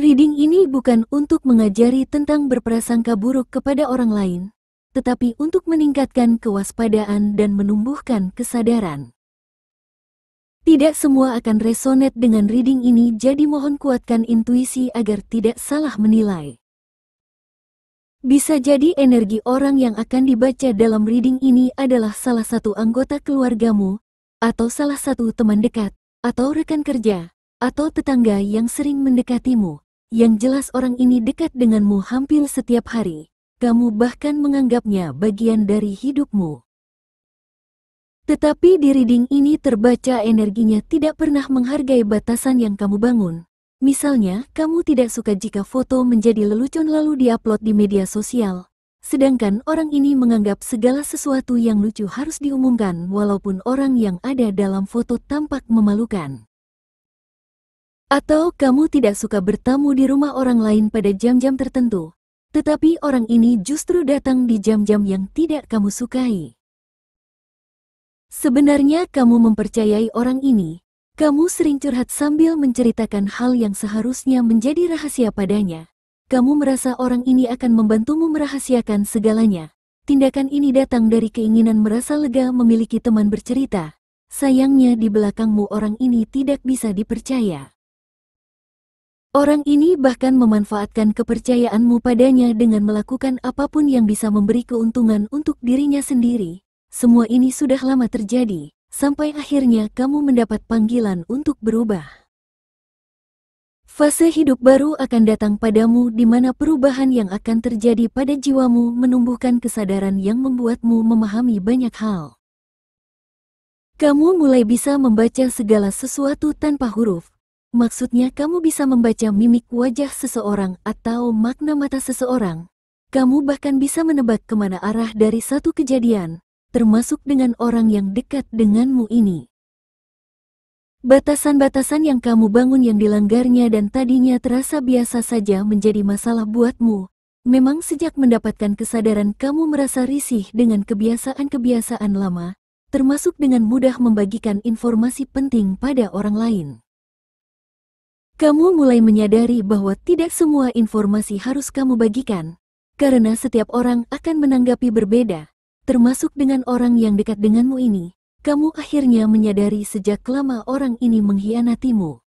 Reading ini bukan untuk mengajari tentang berprasangka buruk kepada orang lain, tetapi untuk meningkatkan kewaspadaan dan menumbuhkan kesadaran. Tidak semua akan resonate dengan reading ini, jadi mohon kuatkan intuisi agar tidak salah menilai. Bisa jadi energi orang yang akan dibaca dalam reading ini adalah salah satu anggota keluargamu, atau salah satu teman dekat, atau rekan kerja, atau tetangga yang sering mendekatimu. Yang jelas orang ini dekat denganmu hampir setiap hari. Kamu bahkan menganggapnya bagian dari hidupmu. Tetapi di reading ini terbaca energinya tidak pernah menghargai batasan yang kamu bangun. Misalnya, kamu tidak suka jika foto menjadi lelucon lalu diupload di media sosial. Sedangkan orang ini menganggap segala sesuatu yang lucu harus diumumkan walaupun orang yang ada dalam foto tampak memalukan. Atau kamu tidak suka bertamu di rumah orang lain pada jam-jam tertentu, tetapi orang ini justru datang di jam-jam yang tidak kamu sukai. Sebenarnya kamu mempercayai orang ini. Kamu sering curhat sambil menceritakan hal yang seharusnya menjadi rahasia padanya. Kamu merasa orang ini akan membantumu merahasiakan segalanya. Tindakan ini datang dari keinginan merasa lega memiliki teman bercerita. Sayangnya di belakangmu orang ini tidak bisa dipercaya. Orang ini bahkan memanfaatkan kepercayaanmu padanya dengan melakukan apapun yang bisa memberi keuntungan untuk dirinya sendiri. Semua ini sudah lama terjadi, sampai akhirnya kamu mendapat panggilan untuk berubah. Fase hidup baru akan datang padamu di mana perubahan yang akan terjadi pada jiwamu menumbuhkan kesadaran yang membuatmu memahami banyak hal. Kamu mulai bisa membaca segala sesuatu tanpa huruf. Maksudnya kamu bisa membaca mimik wajah seseorang atau makna mata seseorang. Kamu bahkan bisa menebak kemana arah dari satu kejadian, termasuk dengan orang yang dekat denganmu ini. Batasan-batasan yang kamu bangun yang dilanggarnya dan tadinya terasa biasa saja menjadi masalah buatmu. Memang sejak mendapatkan kesadaran kamu merasa risih dengan kebiasaan-kebiasaan lama, termasuk dengan mudah membagikan informasi penting pada orang lain. Kamu mulai menyadari bahwa tidak semua informasi harus kamu bagikan, karena setiap orang akan menanggapi berbeda, termasuk dengan orang yang dekat denganmu ini. Kamu akhirnya menyadari sejak lama orang ini mengkhianatimu.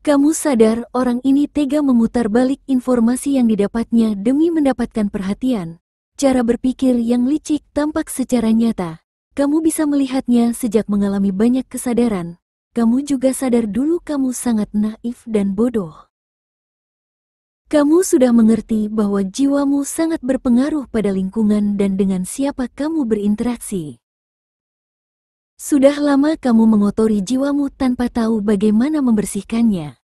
Kamu sadar orang ini tega memutar balik informasi yang didapatnya demi mendapatkan perhatian. Cara berpikir yang licik tampak secara nyata. Kamu bisa melihatnya sejak mengalami banyak kesadaran. Kamu juga sadar dulu kamu sangat naif dan bodoh. Kamu sudah mengerti bahwa jiwamu sangat berpengaruh pada lingkungan dan dengan siapa kamu berinteraksi. Sudah lama kamu mengotori jiwamu tanpa tahu bagaimana membersihkannya.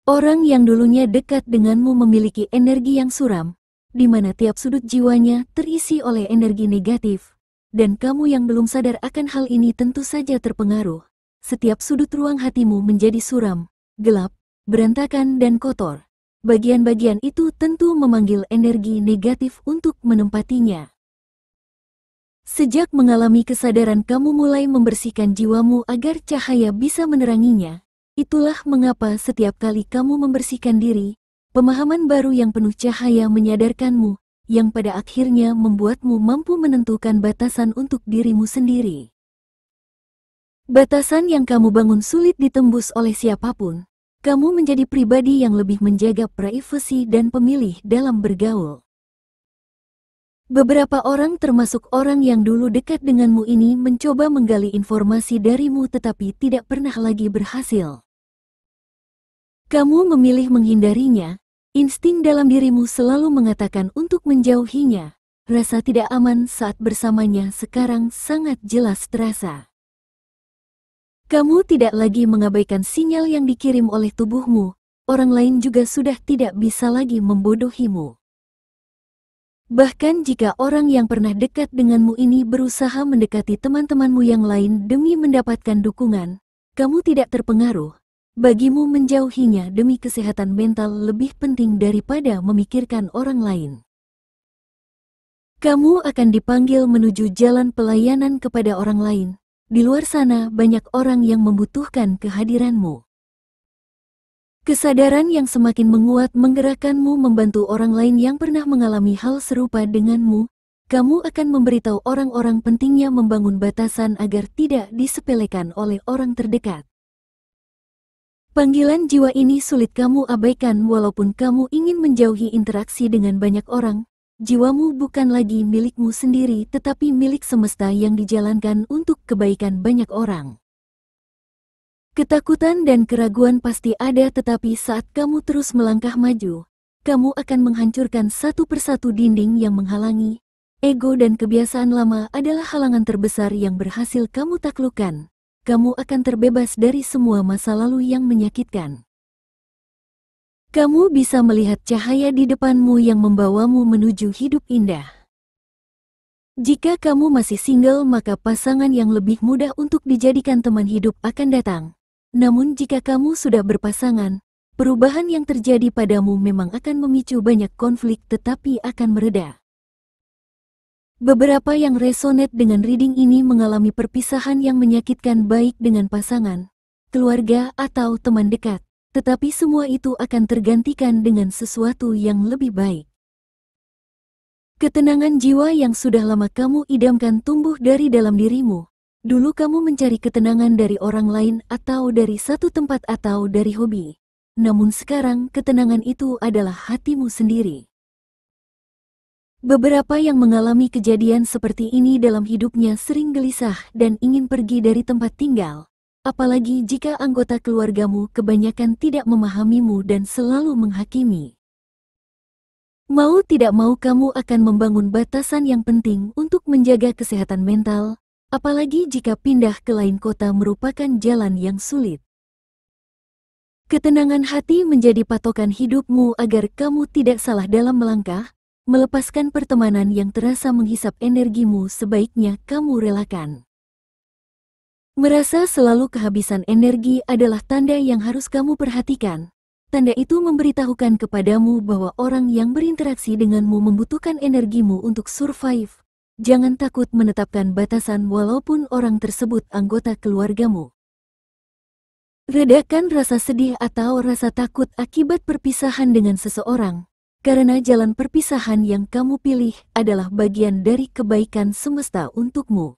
Orang yang dulunya dekat denganmu memiliki energi yang suram, di mana tiap sudut jiwanya terisi oleh energi negatif, dan kamu yang belum sadar akan hal ini tentu saja terpengaruh. Setiap sudut ruang hatimu menjadi suram, gelap, berantakan dan kotor. Bagian-bagian itu tentu memanggil energi negatif untuk menempatinya. Sejak mengalami kesadaran kamu mulai membersihkan jiwamu agar cahaya bisa meneranginya. Itulah mengapa setiap kali kamu membersihkan diri, pemahaman baru yang penuh cahaya menyadarkanmu, yang pada akhirnya membuatmu mampu menentukan batasan untuk dirimu sendiri. Batasan yang kamu bangun sulit ditembus oleh siapapun. Kamu menjadi pribadi yang lebih menjaga privasi dan pemilih dalam bergaul. Beberapa orang termasuk orang yang dulu dekat denganmu ini mencoba menggali informasi darimu tetapi tidak pernah lagi berhasil. Kamu memilih menghindarinya. Insting dalam dirimu selalu mengatakan untuk menjauhinya. Rasa tidak aman saat bersamanya sekarang sangat jelas terasa. Kamu tidak lagi mengabaikan sinyal yang dikirim oleh tubuhmu, orang lain juga sudah tidak bisa lagi membodohimu. Bahkan jika orang yang pernah dekat denganmu ini berusaha mendekati teman-temanmu yang lain demi mendapatkan dukungan, kamu tidak terpengaruh. Bagimu menjauhinya demi kesehatan mental lebih penting daripada memikirkan orang lain. Kamu akan dipanggil menuju jalan pelayanan kepada orang lain. Di luar sana banyak orang yang membutuhkan kehadiranmu. Kesadaran yang semakin menguat menggerakkanmu membantu orang lain yang pernah mengalami hal serupa denganmu. Kamu akan memberitahu orang-orang pentingnya membangun batasan agar tidak disepelekan oleh orang terdekat. Panggilan jiwa ini sulit kamu abaikan walaupun kamu ingin menjauhi interaksi dengan banyak orang. Jiwamu bukan lagi milikmu sendiri tetapi milik semesta yang dijalankan untuk kebaikan banyak orang. Ketakutan dan keraguan pasti ada, tetapi saat kamu terus melangkah maju, kamu akan menghancurkan satu persatu dinding yang menghalangi. Ego dan kebiasaan lama adalah halangan terbesar yang berhasil kamu taklukkan. Kamu akan terbebas dari semua masa lalu yang menyakitkan. Kamu bisa melihat cahaya di depanmu yang membawamu menuju hidup indah. Jika kamu masih single, maka pasangan yang lebih mudah untuk dijadikan teman hidup akan datang. Namun jika kamu sudah berpasangan, perubahan yang terjadi padamu memang akan memicu banyak konflik tetapi akan mereda. Beberapa yang resonate dengan reading ini mengalami perpisahan yang menyakitkan baik dengan pasangan, keluarga atau teman dekat, tetapi semua itu akan tergantikan dengan sesuatu yang lebih baik. Ketenangan jiwa yang sudah lama kamu idamkan tumbuh dari dalam dirimu. Dulu kamu mencari ketenangan dari orang lain atau dari satu tempat atau dari hobi. Namun sekarang ketenangan itu adalah hatimu sendiri. Beberapa yang mengalami kejadian seperti ini dalam hidupnya sering gelisah dan ingin pergi dari tempat tinggal. Apalagi jika anggota keluargamu kebanyakan tidak memahamimu dan selalu menghakimi. Mau tidak mau kamu akan membangun batasan yang penting untuk menjaga kesehatan mental. Apalagi jika pindah ke lain kota merupakan jalan yang sulit. Ketenangan hati menjadi patokan hidupmu agar kamu tidak salah dalam melangkah. Melepaskan pertemanan yang terasa menghisap energimu sebaiknya kamu relakan. Merasa selalu kehabisan energi adalah tanda yang harus kamu perhatikan. Tanda itu memberitahukan kepadamu bahwa orang yang berinteraksi denganmu membutuhkan energimu untuk survive. Jangan takut menetapkan batasan walaupun orang tersebut anggota keluargamu. Redakan rasa sedih atau rasa takut akibat perpisahan dengan seseorang, karena jalan perpisahan yang kamu pilih adalah bagian dari kebaikan semesta untukmu.